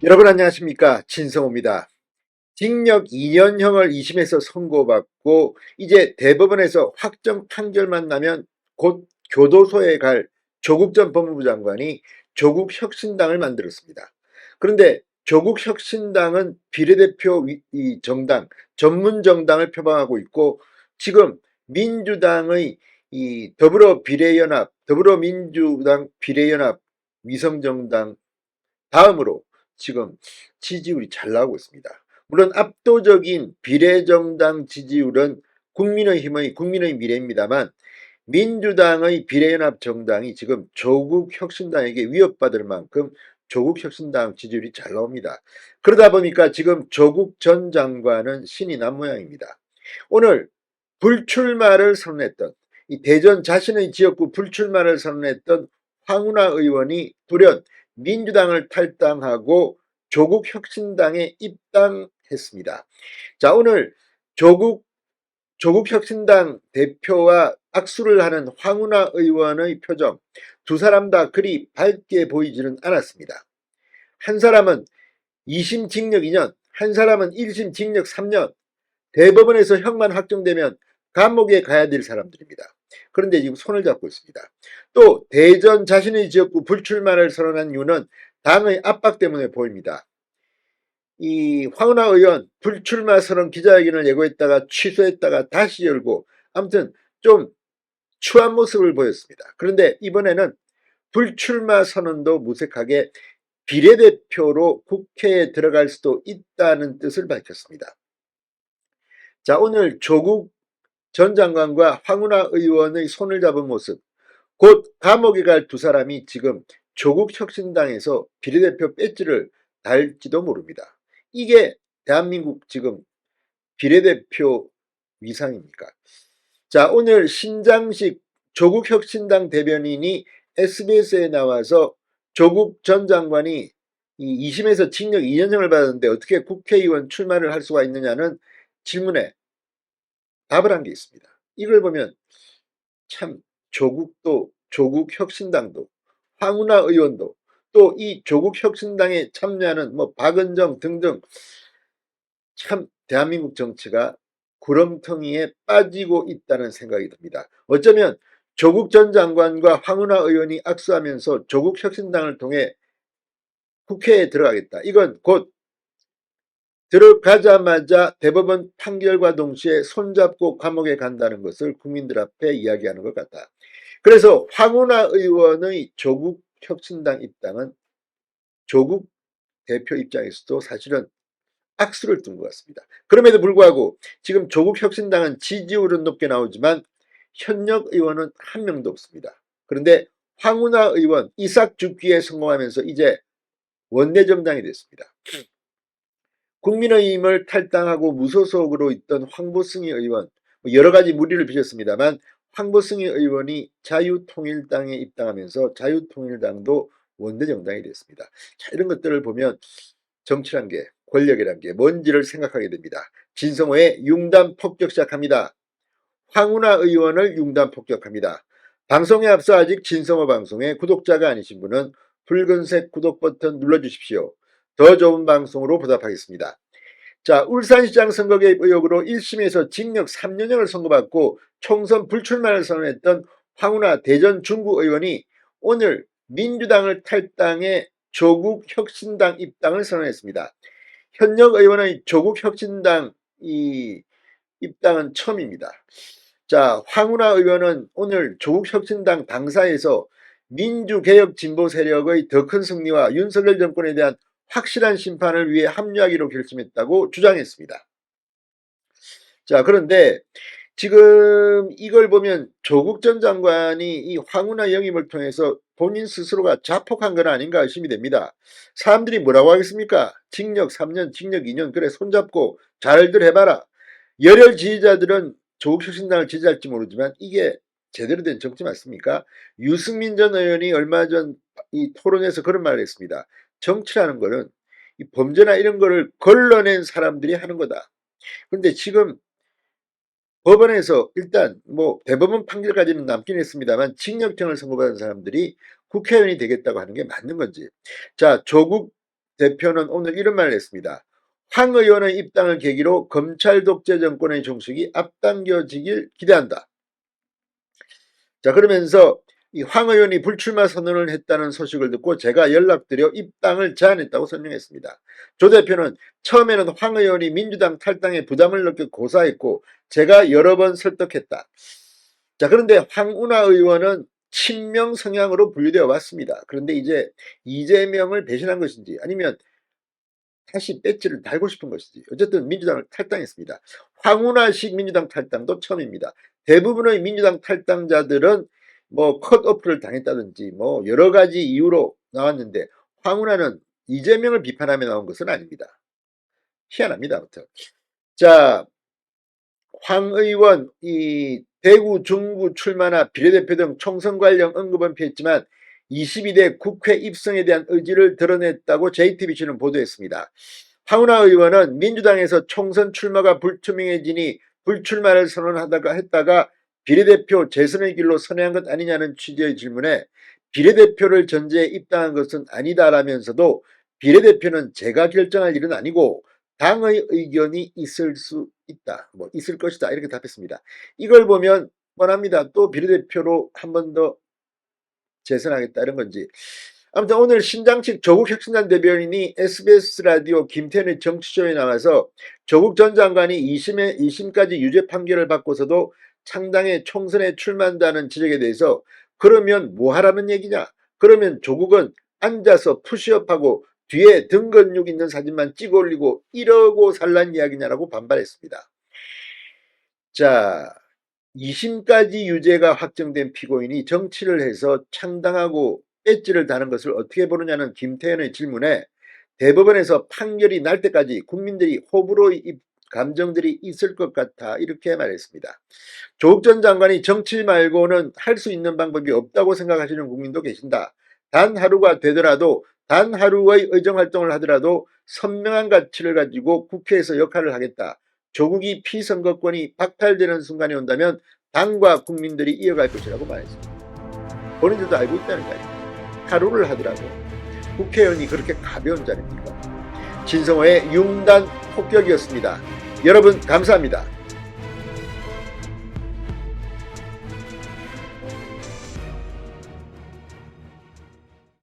여러분 안녕하십니까, 진성호입니다. 징역 2년형을 2심에서 선고받고 이제 대법원에서 확정 판결만 나면 곧 교도소에 갈 조국 전 법무부 장관이 조국혁신당을 만들었습니다. 그런데 조국혁신당은 비례대표 이 정당, 전문 정당을 표방하고 있고, 지금 민주당의 이 더불어민주당 비례연합 위성정당 다음으로 지금 지지율이 잘 나오고 있습니다. 물론 압도적인 비례정당 지지율은 국민의 미래입니다만, 민주당의 비례연합 정당이 지금 조국혁신당에게 위협받을 만큼 조국혁신당 지지율이 잘 나옵니다. 그러다 보니까 지금 조국 전 장관은 신이 난 모양입니다. 오늘 불출마를 선언했던, 이 대전 자신의 지역구 불출마를 선언했던 황운하 의원이 돌연 민주당을 탈당하고 조국혁신당에 입당했습니다. 자, 오늘 조국혁신당 대표와 악수를 하는 황운하 의원의 표정, 두 사람 다 그리 밝게 보이지는 않았습니다. 한 사람은 2심 징역 2년, 한 사람은 1심 징역 3년, 대법원에서 형만 확정되면 감옥에 가야 될 사람들입니다. 그런데 지금 손을 잡고 있습니다. 또 대전 자신의 지역구 불출마를 선언한 이유는 당의 압박 때문에 보입니다. 이 황운하 의원 불출마 선언 기자회견을 예고했다가 취소했다가 다시 열고, 아무튼 좀 추한 모습을 보였습니다. 그런데 이번에는 불출마 선언도 무색하게 비례대표로 국회에 들어갈 수도 있다는 뜻을 밝혔습니다. 자, 오늘 조국 전 장관과 황운하 의원의 손을 잡은 모습, 곧 감옥에 갈 두 사람이 지금 조국혁신당에서 비례대표 배지를 달지도 모릅니다. 이게 대한민국 지금 비례대표 위상입니까? 자, 오늘 신장식 조국혁신당 대변인이 SBS에 나와서 조국 전 장관이 이 2심에서 징역 2년형을 받았는데 어떻게 국회의원 출마를 할 수가 있느냐는 질문에 답을 한 게 있습니다. 이걸 보면 참 조국도, 조국혁신당도, 황운하 의원도, 또 이 조국혁신당에 참여하는 뭐 박은정 등등, 참 대한민국 정치가 구렁텅이에 빠지고 있다는 생각이 듭니다. 어쩌면 조국 전 장관과 황운하 의원이 악수하면서 조국혁신당을 통해 국회에 들어가겠다, 이건 곧 들어가자마자 대법원 판결과 동시에 손잡고 감옥에 간다는 것을 국민들 앞에 이야기하는 것 같다. 그래서 황운하 의원의 조국혁신당 입당은 조국 대표 입장에서도 사실은 악수를 둔 것 같습니다. 그럼에도 불구하고 지금 조국혁신당은 지지율은 높게 나오지만 현역 의원은 한 명도 없습니다. 그런데 황운하 의원 이삭 죽기에 성공하면서 이제 원내정당이 됐습니다. 국민의힘을 탈당하고 무소속으로 있던 황보승희 의원, 여러 가지 무리를 빚었습니다만 황보승희 의원이 자유통일당에 입당하면서 자유통일당도 원내정당이 됐습니다. 자, 이런 것들을 보면 정치란 게, 권력이란 게 뭔지를 생각하게 됩니다. 진성호의 융단 폭격 시작합니다. 황운하 의원을 융단 폭격합니다. 방송에 앞서 아직 진성호 방송의 구독자가 아니신 분은 붉은색 구독 버튼 눌러주십시오. 더 좋은 방송으로 보답하겠습니다. 자, 울산시장 선거 개입 의혹으로 1심에서 징역 3년형을 선고받고 총선 불출마를 선언했던 황운하 대전 중구 의원이 오늘 민주당을 탈당해 조국혁신당 입당을 선언했습니다. 현역 의원의 조국혁신당 입당은 처음입니다. 자, 황운하 의원은 오늘 조국혁신당 당사에서 민주개혁 진보 세력의 더 큰 승리와 윤석열 정권에 대한 확실한 심판을 위해 합류하기로 결심했다고 주장했습니다. 자, 그런데 지금 이걸 보면 조국 전 장관이 이 황운하 영입을 통해서 본인 스스로가 자폭한 건 아닌가 의심이 됩니다. 사람들이 뭐라고 하겠습니까? 징역 3년, 징역 2년, 그래 손잡고 잘들 해봐라. 열혈 지지자들은 조국혁신당을 지지할지 모르지만 이게 제대로 된 정치 맞습니까? 유승민 전 의원이 얼마 전 이 토론에서 그런 말을 했습니다. 정치라는 거는 이 범죄나 이런 거를 걸러낸 사람들이 하는 거다. 그런데 지금 법원에서 일단 뭐 대법원 판결까지는 남긴 했습니다만 징역형을 선고받은 사람들이 국회의원이 되겠다고 하는 게 맞는 건지. 자, 조국 대표는 오늘 이런 말을 했습니다. 황 의원의 입당을 계기로 검찰 독재 정권의 종식이 앞당겨지길 기대한다. 자, 그러면서 이 황 의원이 불출마 선언을 했다는 소식을 듣고 제가 연락드려 입당을 제안했다고 설명했습니다. 조 대표는 처음에는 황 의원이 민주당 탈당에 부담을 느껴 고사했고 제가 여러 번 설득했다. 자, 그런데 황운하 의원은 친명 성향으로 분류되어 왔습니다. 그런데 이제 이재명을 배신한 것인지 아니면 다시 배지를 달고 싶은 것이지 어쨌든 민주당을 탈당했습니다. 황운하식 민주당 탈당도 처음입니다. 대부분의 민주당 탈당자들은 뭐 컷오프를 당했다든지 뭐 여러 가지 이유로 나왔는데 황운하는 이재명을 비판하며 나온 것은 아닙니다. 희한합니다. 아무튼 자, 황 의원 이 대구 중구 출마나 비례대표 등 총선 관련 언급은 피했지만 22대 국회 입성에 대한 의지를 드러냈다고 JTBC는 보도했습니다. 황운하 의원은 민주당에서 총선 출마가 불투명해지니 불출마를 선언하다가 했다가 비례대표 재선의 길로 선회한 것 아니냐는 취지의 질문에 비례대표를 전제해 입당한 것은 아니다라면서도 비례대표는 제가 결정할 일은 아니고 당의 의견이 있을 수 있다. 뭐 있을 것이다. 이렇게 답했습니다. 이걸 보면 뻔합니다. 또 비례대표로 한 번 더 재선하겠다 이런 건지. 아무튼 오늘 신장식 조국혁신단 대변인이 SBS 라디오 김태현의 정치쇼에 나와서 조국 전 장관이 2심까지 유죄 판결을 받고서도 창당에 총선에 출마한다는 지적에 대해서 그러면 뭐 하라는 얘기냐? 그러면 조국은 앉아서 푸시업하고 뒤에 등 근육 있는 사진만 찍어 올리고 이러고 살란 이야기냐라고 반발했습니다. 자, 2심까지 유죄가 확정된 피고인이 정치를 해서 창당하고 배지를 다는 것을 어떻게 보느냐는 김태현의 질문에 대법원에서 판결이 날 때까지 국민들이 호불호의 감정들이 있을 것 같아 이렇게 말했습니다. 조국 전 장관이 정치 말고는 할 수 있는 방법이 없다고 생각하시는 국민도 계신다. 단 하루가 되더라도 단 하루의 의정활동을 하더라도 선명한 가치를 가지고 국회에서 역할을 하겠다. 조국이 피선거권이 박탈되는 순간이 온다면 당과 국민들이 이어갈 것이라고 말했습니다. 본인들도 알고 있다는 거 아닙니까? 하루를 하더라도 국회의원이 그렇게 가벼운 자리입니까? 진성호의 융단 폭격이었습니다. 여러분 감사합니다.